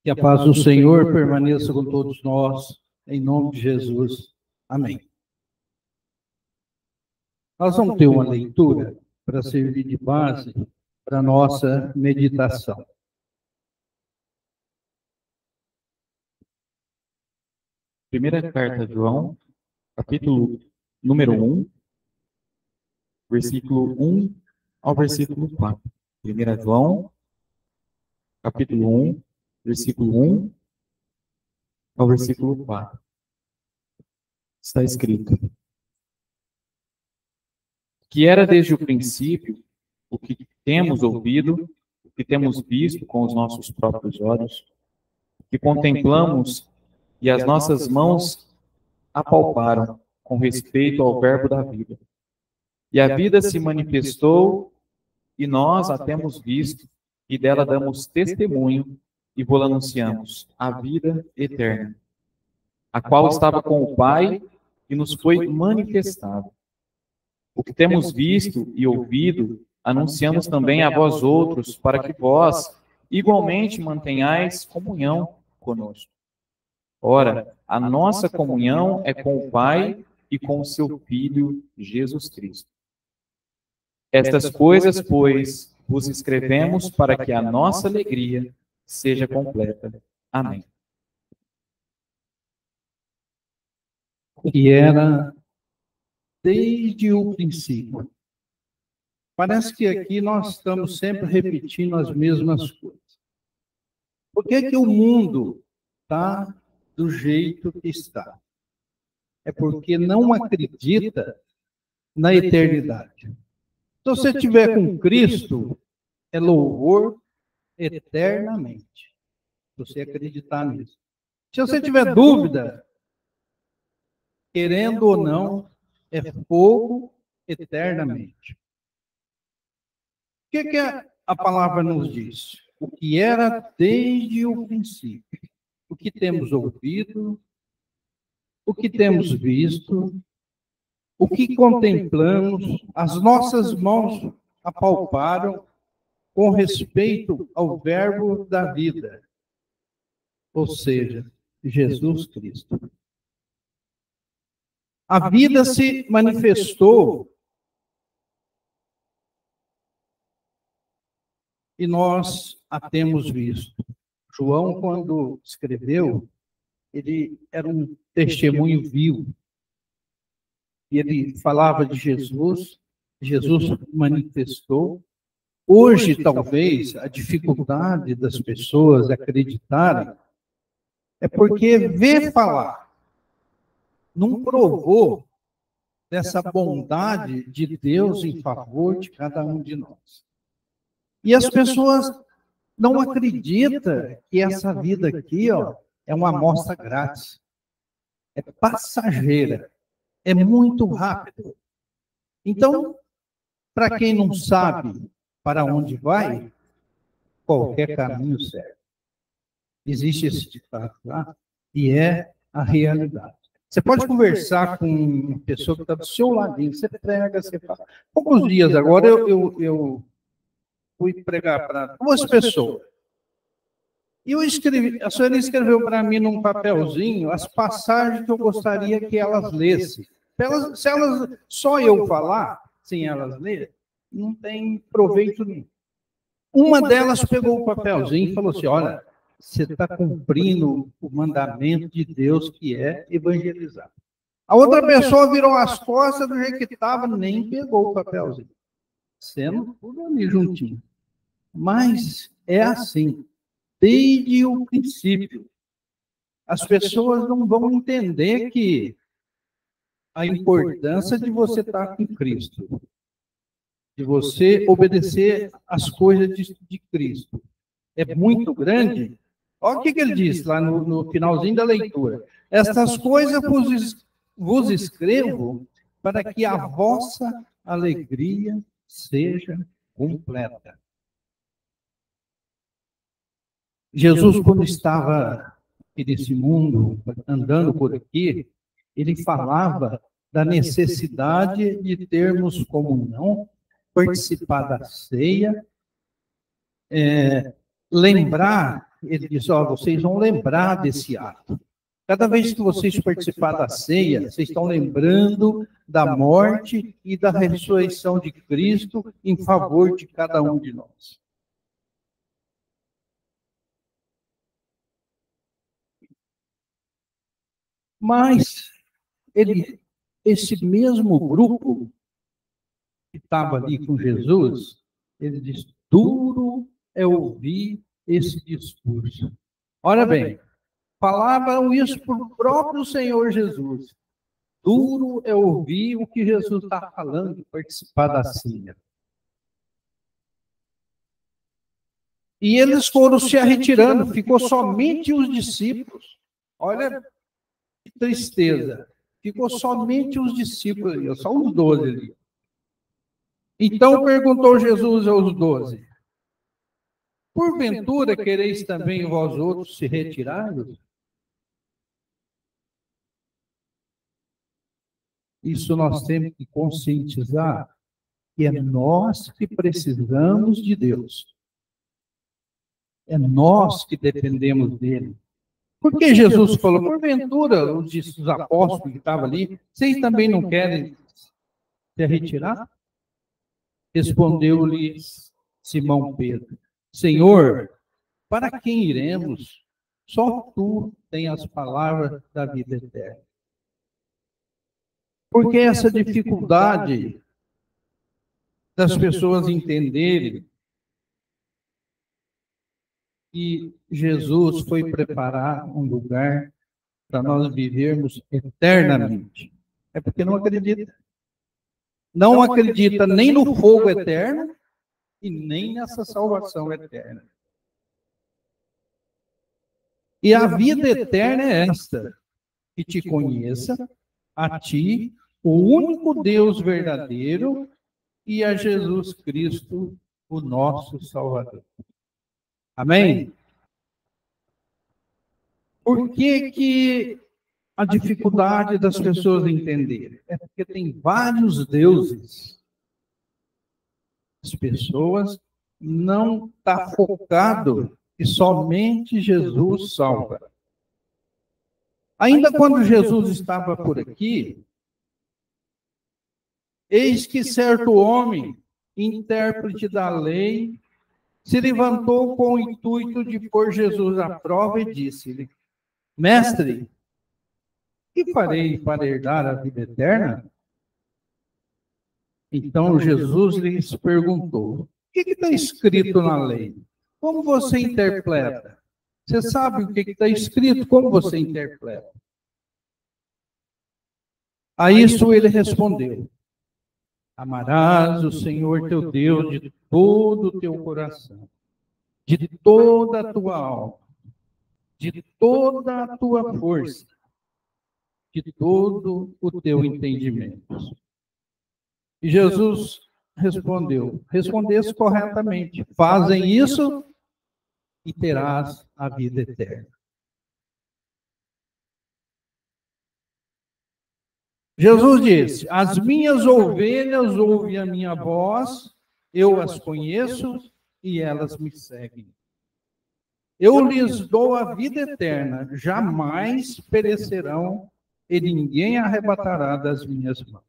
Que a paz do Senhor permaneça com todos nós, em nome de Jesus. Amém. Nós vamos ter uma leitura para servir de base para a nossa meditação. Primeira carta de João, capítulo número 1, versículo 1 ao versículo 4. Primeira João, capítulo 1, versículo 1 ao versículo 4. Está escrito: que era desde o princípio o que temos ouvido, o que temos visto com os nossos próprios olhos, que contemplamos e as nossas mãos apalparam com respeito ao verbo da vida. E a vida se manifestou e nós a temos visto e dela damos testemunho e vou anunciamos a vida eterna, a qual estava com o Pai e nos foi manifestada. O que temos visto e ouvido, anunciamos também a vós outros, para que vós igualmente mantenhais comunhão conosco. Ora, a nossa comunhão é com o Pai e com o seu Filho, Jesus Cristo. Estas coisas, pois, vos escrevemos para que a nossa alegria seja completa. Amém. Que era desde o princípio. Parece que aqui nós estamos sempre repetindo as mesmas coisas. Por que que o mundo está do jeito que está? É porque não acredita na eternidade. Se você estiver com Cristo, é louvor eternamente. Se você acreditar nisso. Se você tiver dúvida, querendo ou não, é fogo eternamente. O que a palavra nos diz? O que era desde o princípio. O que temos ouvido, o que temos visto, o que contemplamos, as nossas mãos apalparam com respeito ao verbo da vida, ou seja, Jesus Cristo. A vida se manifestou e nós a temos visto. João, quando escreveu, ele era um testemunho vivo. E ele falava de Jesus, Jesus manifestou. Hoje, talvez, a dificuldade das pessoas acreditarem é porque vê falar, não provou dessa bondade de Deus em favor de cada um de nós. E as pessoas não acreditam que essa vida aqui, é uma amostra grátis. É passageira. É muito rápido. Então, para quem não sabe para onde vai, qualquer caminho serve. Existe esse ditado lá, e é a realidade. Você pode conversar com uma pessoa que está do seu ladinho, você prega, você fala. Poucos dias agora eu fui pregar para 2 pessoas. E a senhora escreveu para mim num papelzinho as passagens que eu gostaria que elas lessem. Se elas só eu falar, sem elas lerem, não tem proveito nenhum. Uma delas pegou o papelzinho e falou assim: olha, você está cumprindo o mandamento de Deus, que é evangelizar. A outra pessoa virou as costas do jeito que estava, nem pegou o papelzinho. Sendo tudo ali juntinho. Mas é assim, desde o princípio. As pessoas não vão entender que a importância de você estar com Cristo, de você obedecer às coisas de Cristo, é muito grande. Olha o que ele diz lá no finalzinho da leitura. Estas coisas vos escrevo para que a vossa alegria seja completa. Jesus, quando estava nesse mundo, andando por aqui, ele falava da necessidade de termos comunhão, participar da ceia, lembrar ele diz, ó, vocês vão lembrar desse ato. Cada vez que vocês participar da ceia, vocês estão lembrando da morte e da ressurreição de Cristo em favor de cada um de nós. Mas esse mesmo grupo que estava ali com Jesus, ele diz, duro é ouvir esse discurso. Olha bem, falavam isso para o próprio Senhor Jesus. Duro é ouvir o que Jesus está falando, participar da ceia. E eles foram se retirando, ficou somente os discípulos. Olha que tristeza. Ficou somente os discípulos ali, só os 12 ali. Então perguntou Jesus aos 12, porventura quereis também vós outros se retirarmos? Isso nós temos que conscientizar que é nós que precisamos de Deus. É nós que dependemos dele. Porque Jesus falou, porventura, os apóstolos que estavam ali, vocês também não querem se retirar? Respondeu-lhe Simão Pedro, Senhor, para quem iremos? Só tu tens as palavras da vida eterna. Porque essa dificuldade das pessoas entenderem que Jesus foi preparar um lugar para nós vivermos eternamente. É porque não acredita. Não acredita nem no fogo eterno e nem nessa salvação eterna. E a vida eterna é esta, que te conheça, a ti, o único Deus verdadeiro, e a Jesus Cristo, o nosso Salvador. Amém? Por que a dificuldade das pessoas entenderem? É porque tem vários deuses. As pessoas não estão focadas que somente Jesus salva. Ainda quando Jesus estava por aqui, eis que certo homem, intérprete da lei, se levantou com o intuito de pôr Jesus à prova e disse-lhe, Mestre, que farei para herdar a vida eterna? Então Jesus lhes perguntou, o que está escrito na lei? Como você interpreta? Você sabe o que está escrito? Como você interpreta? A isso ele respondeu, amarás o Senhor teu Deus de todo o teu coração, de toda a tua alma, de toda a tua força, de todo o teu entendimento. E Jesus respondeu, respondesse corretamente, fazem isso e terás a vida eterna. Jesus disse, as minhas ovelhas ouvem a minha voz, eu as conheço e elas me seguem. Eu lhes dou a vida eterna, jamais perecerão e ninguém arrebatará das minhas mãos.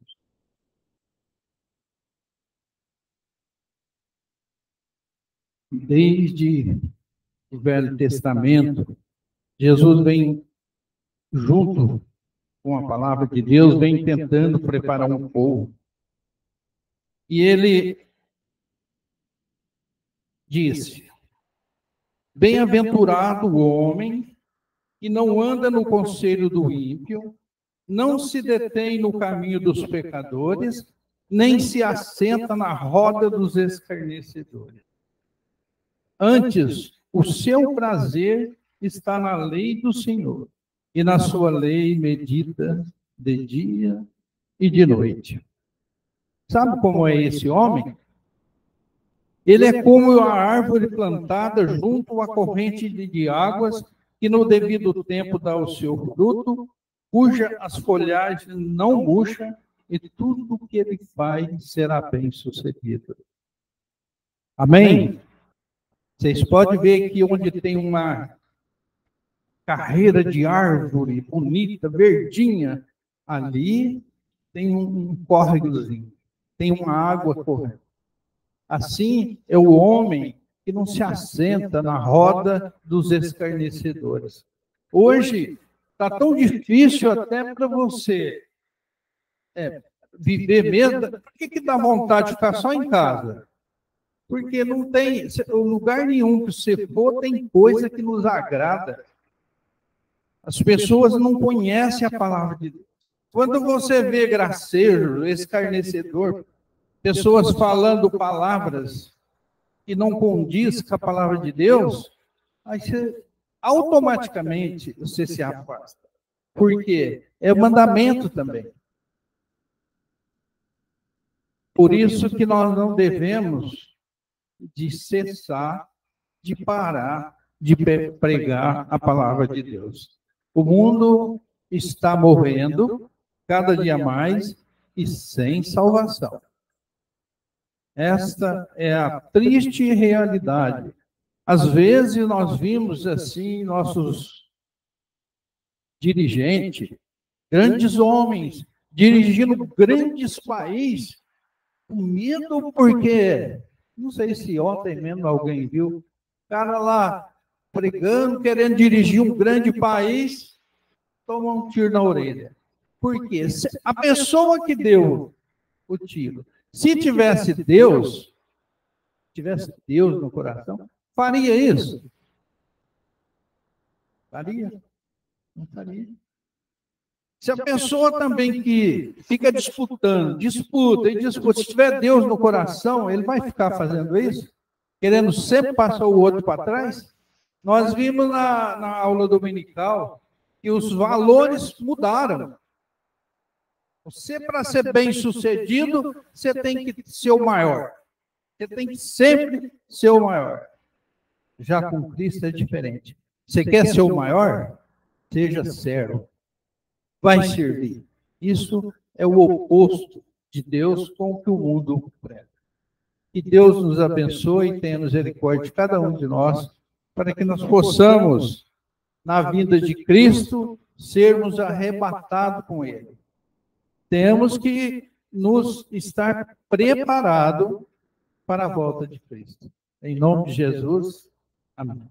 Desde o Velho Testamento, Jesus vem junto com a palavra de Deus, vem tentando preparar um povo. E ele disse, bem-aventurado o homem que não anda no conselho do ímpio, não se detém no caminho dos pecadores, nem se assenta na roda dos escarnecedores. Antes, o seu prazer está na lei do Senhor, e na sua lei medita de dia e de noite. Sabe como é esse homem? Ele é como a árvore plantada junto à corrente de águas, que no devido tempo dá o seu fruto, cuja as folhagens não murcham, e tudo o que ele faz será bem sucedido. Amém? Vocês podem ver aqui onde tem uma carreira de árvore bonita, verdinha, ali tem um córregozinho, tem uma água correndo. Assim é o homem que não se assenta na roda dos escarnecedores. Hoje está tão difícil até para você viver mesmo. Por que dá vontade de ficar só em casa? Porque não tem lugar nenhum que você for, tem coisa que nos agrada. As pessoas não conhecem a palavra de Deus. Quando você vê gracejo, escarnecedor, pessoas falando palavras que não condiz com a palavra de Deus, aí você, automaticamente você se afasta. Por quê? É mandamento também. Por isso que nós não devemos de cessar, de parar, de pregar a palavra de Deus. O mundo está morrendo cada dia mais e sem salvação. Esta é a triste realidade. Às vezes nós vimos assim nossos dirigentes, grandes homens, dirigindo grandes países, com medo porque, não sei se ontem mesmo alguém viu, o cara lá pregando, querendo dirigir um grande país, toma um tiro na orelha. Por quê? A pessoa que deu o tiro, se tivesse Deus no coração, faria isso? Faria? Não faria. Se a pessoa também que fica disputando, disputa, se tiver Deus no coração, ele vai ficar fazendo isso? Querendo sempre passar o outro para trás? Nós vimos na aula dominical que os valores mudaram. Você, para ser bem-sucedido, você tem que ser o maior. Você tem que sempre ser o maior. Já com Cristo é diferente. Você quer ser o maior? Seja servo. Vai servir. Isso é o oposto de Deus com o que o mundo prega. Que Deus nos abençoe e tenha misericórdia de cada um de nós, para que nós possamos, na vinda de Cristo, sermos arrebatados com Ele. Temos que nos estar preparados para a volta de Cristo. Em nome de Jesus, amém.